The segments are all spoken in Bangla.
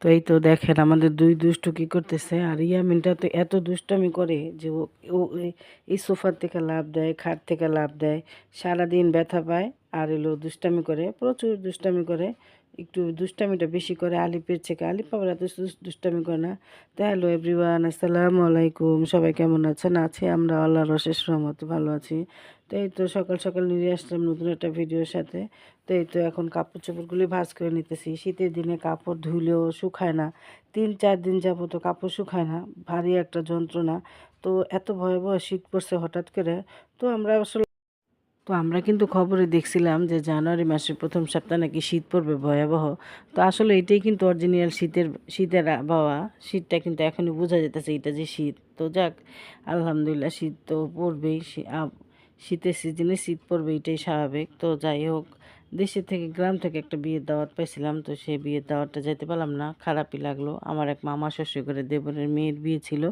তো এই তো দেখেন আমাদের দুই দুষ্টু কি করতেছে। আর ইয়ামিনটা তো এত দুষ্টামি করে যে ও ও এই সোফার থেকে লাফ দেয়, খাট থেকে লাফ দেয়, সারাদিন ব্যথা পায়। আর এলো দুষ্টামি করে, প্রচুর দুষ্টামি করে। একটু দুষ্টামিটা বেশি করে আলিপের থেকে। আলিপ আবার এত দুষ্টামি করে না। তো হ্যালো এভরিওয়ান, আসসালামু আলাইকুম। সবাই কেমন আছেন? আছি আমরা আল্লাহর অশেষ রহমতে ভালো আছি। তো এই তো সকাল সকাল নিয়ে আসলাম নতুন একটা ভিডিওর সাথে। তো এই তো এখন কাপড় চোপড়গুলি ভাঁজ করে নিতেছি। শীতের দিনে কাপড় ধুইলেও শুকায় না, 3-4 দিন যাবত কাপড় শুকায় না, ভারী একটা যন্ত্রণা। তো এত ভয়াবহ শীত পড়ছে হঠাৎ করে। তো আমরা কিন্তু খবরে দেখছিলাম যে জানুয়ারি মাসের প্রথম সপ্তাহে নাকি শীত পড়বে ভয়াবহ। তো আসলে এটাই কিন্তু অরিজিনাল শীতের শীতের আবহাওয়া। শীতটা কিন্তু এখনই বোঝা যেতেছে এটা যে শীত। তো যাক, আলহামদুলিল্লাহ শীত তো পড়বেই। শীতের সিজনে শীত পড়বে, এটাই স্বাভাবিক। তো যাই হোক, দেশে থেকে গ্রাম থেকে একটা বিয়ের দাওয়াত পাইছিলাম। তো সেই বিয়ের দাওয়াতটা যেতে পারলাম না, খারাপই লাগলো। আমার এক মামা শ্বশুর করে দেবরের মেয়ের বিয়ে ছিল।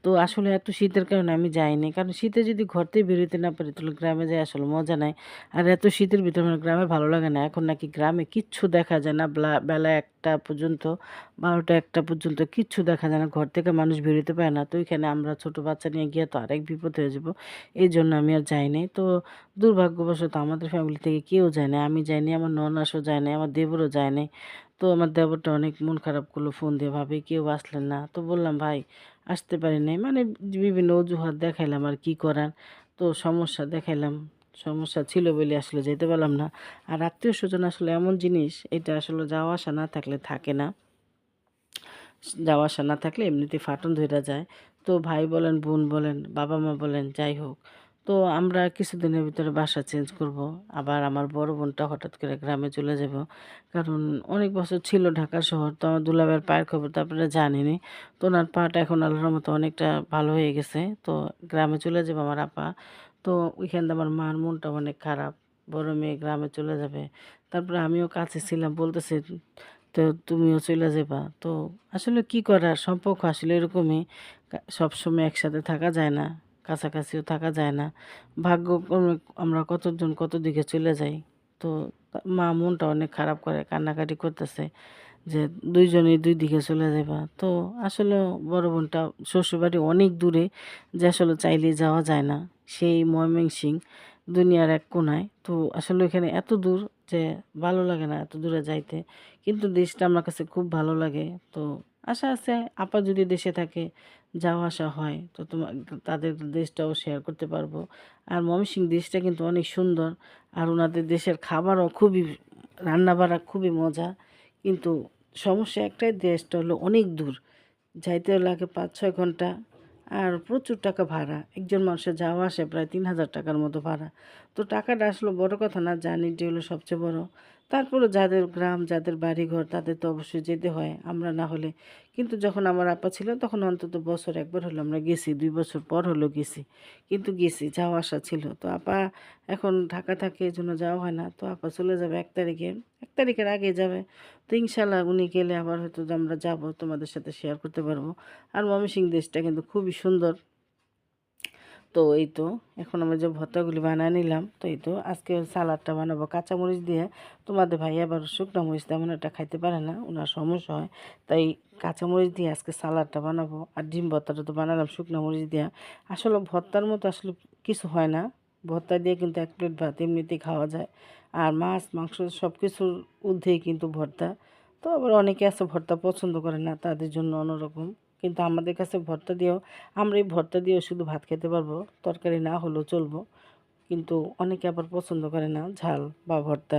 তো আসলে এত শীতের কারণে আমি যাইনি, কারণ শীতে যদি ঘর থেকে বেরোতে না পারি তাহলে গ্রামে যাই আসলে মজা নাই। আর এত শীতের ভিতরে আমার গ্রামে ভালো লাগে না। এখন নাকি গ্রামে কিচ্ছু দেখা যায় না, বেলা 1টা পর্যন্ত, 12টা 1টা পর্যন্ত কিচ্ছু দেখা যায় না, ঘর থেকে মানুষ বেরোতে পারে না। তো ওইখানে আমরা ছোট বাচ্চা নিয়ে গিয়ে তো আরেক বিপদ হয়ে যাবো। এই জন্য আমি আর যাইনি। তো দুর্ভাগ্যবশত আমাদের ফ্যামিলি থেকে কেউ যায় না, আমি যাইনি, আমার ননাসও যায় নাই, আমার দেবরও যায় নাই। তো আমার দেবরটা অনেক মন খারাপ করলো, ফোন দিয়ে, ভাবি কেউ আসলেন না। তো বললাম ভাই আসতে পারি নাই, মানে বিভিন্ন অজুহাত দেখাইলাম, আর কি করার। তো সমস্যা দেখাইলাম, সমস্যা ছিল বলে আসলে যেতে পারলাম না। আর আত্মীয় স্বজন আসলে এমন জিনিস, এটা আসলে যাওয়া আসা না থাকলে থাকে না। যাওয়া আসা না থাকলে এমনিতে ফাটন ধইরা যায়। তো ভাই বলেন, বোন বলেন, বাবা মা বলেন, যাই হোক। তো আমরা কিছুদিনের ভিতরে বাসা চেঞ্জ করব। আবার আমার বড় বোনটা হঠাৎ করে গ্রামে চলে যাব। কারণ অনেক বছর ছিল ঢাকা শহর। তো আমার দুলাভাইয়ের পায়ের খবর তো আপনারা জানেনই। তো ওনার পাটা এখন আল্লাহর মতো অনেকটা ভালো হয়ে গেছে। তো গ্রামে চলে যাবে আমার আপা। তো ওইখান দিয়ে আমার মার মনটা অনেক খারাপ। বড় মেয়ে গ্রামে চলে যাবে। তারপরে আমিও কাছে ছিলাম, বলতেছে তো তুমিও চলে যাবা। তো আসলে কি করার, সম্পর্ক আসলে এরকমই। সবসময় একসাথে থাকা যায় না, কাছাকাছিও থাকা যায় না। ভাগ্যক্রমে আমরা কতজন কত দিকে চলে যাই। তো মা মনটা অনেক খারাপ করে, কান্নাকাটি করতেছে যে দুইজনেই দুই দিকে চলে যাবা। তো আসলে বড় বোনটা শ্বশুরবাড়ি অনেক দূরে, যে আসলে চাইলেই যাওয়া যায় না। সেই ময়মনসিংহ, দুনিয়ার এক কোণায়। তো আসলে এখানে এত দূর যে ভালো লাগে না এত দূরে যাইতে। কিন্তু দেশটা আমার কাছে খুব ভালো লাগে। তো আশা আছে আপা যদি দেশে থাকে, যাওয়া আসা হয়, তো তাদের দেশটাও শেয়ার করতে পারবো। আর ময়মনসিংহ দেশটা কিন্তু অনেক সুন্দর। আর ওনাদের দেশের খাবারও খুবই, রান্না বাড়া খুবই মজা। কিন্তু সমস্যা একটাই, দেশটা হলো অনেক দূর, যাইতেও লাগে 5-6 ঘন্টা। আর প্রচুর টাকা ভাড়া, একজন মানুষের যাওয়া আসে প্রায় 3,000 টাকার মতো ভাড়া। তো টাকাটা আসলে বড় কথা না, জার্নিটি হলো সবচেয়ে বড়। তারপরে যাদের গ্রাম, যাদের বাড়িঘর, তাদের তো অবশ্যই যেতে হয়, আমরা না হলে। কিন্তু যখন আমার আপা ছিল তখন অন্তত বছর একবার হলো আমরা গেছি, 2 বছর পর হলো গেছি। কিন্তু গেছি, যাওয়া আসা ছিল। তো আপা এখন ঢাকা থাকে, এই জন্য যাওয়া হয় না। তো আপা চলে যাবে 1 তারিখে, 1 তারিখের আগে যাবে। তো ইনশাল্লাহ উনি গেলে আবার হয়তো আমরা যাব, তোমাদের সাথে শেয়ার করতে পারবো। আর ময়মনসিংহ দেশটা কিন্তু খুবই সুন্দর। তো এই তো এখন আমরা যে ভর্তাগুলি বানিয়ে নিলাম। তো এই তো আজকে সালাডটা বানাবো কাঁচামরিচ দিয়ে। তোমাদের ভাই আবার শুকনো মরিচ তেমন একটা খাইতে পারে না, ওনার সমস্যা হয়। তাই কাঁচামরিচ দিয়ে আজকে সালাডটা বানাবো। আর ডিম ভর্তাটা তো বানালাম শুকনো মরিচ দিয়ে। আসলে ভর্তার মতো আসলে কিছু হয় না। ভর্তা দিয়ে কিন্তু 1 প্লেট ভাত এমনিতেই খাওয়া যায়। আর মাছ মাংস সব কিছুর ঊর্ধ্বেই কিন্তু ভর্তা। তো আবার অনেকে আছে ভর্তা পছন্দ করে না, তাদের জন্য অন্যরকম। কিন্তু আমাদের কাছে ভর্তা দিয়েও, আমরা এই ভর্তা দিয়েও শুধু ভাত খেতে পারবো, তরকারি না হলেও চলবো। কিন্তু অনেকে আবার পছন্দ করে না ঝাল বা ভর্তা।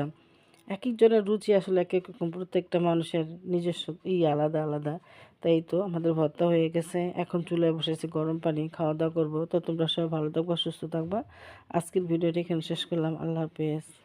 এক একজনের রুচি আসলে এক এক রকম, প্রত্যেকটা মানুষের নিজস্ব আলাদা আলাদা। তাই তো আমাদের ভর্তা হয়ে গেছে, এখন চুলায় বসেছি গরম পানি, খাওয়া দাওয়া করবো। তো তোমরা সবাই ভালো থাকবা, সুস্থ থাকবা। আজকের ভিডিওটা এখানে শেষ করলাম। আল্লাহ হাফেজ।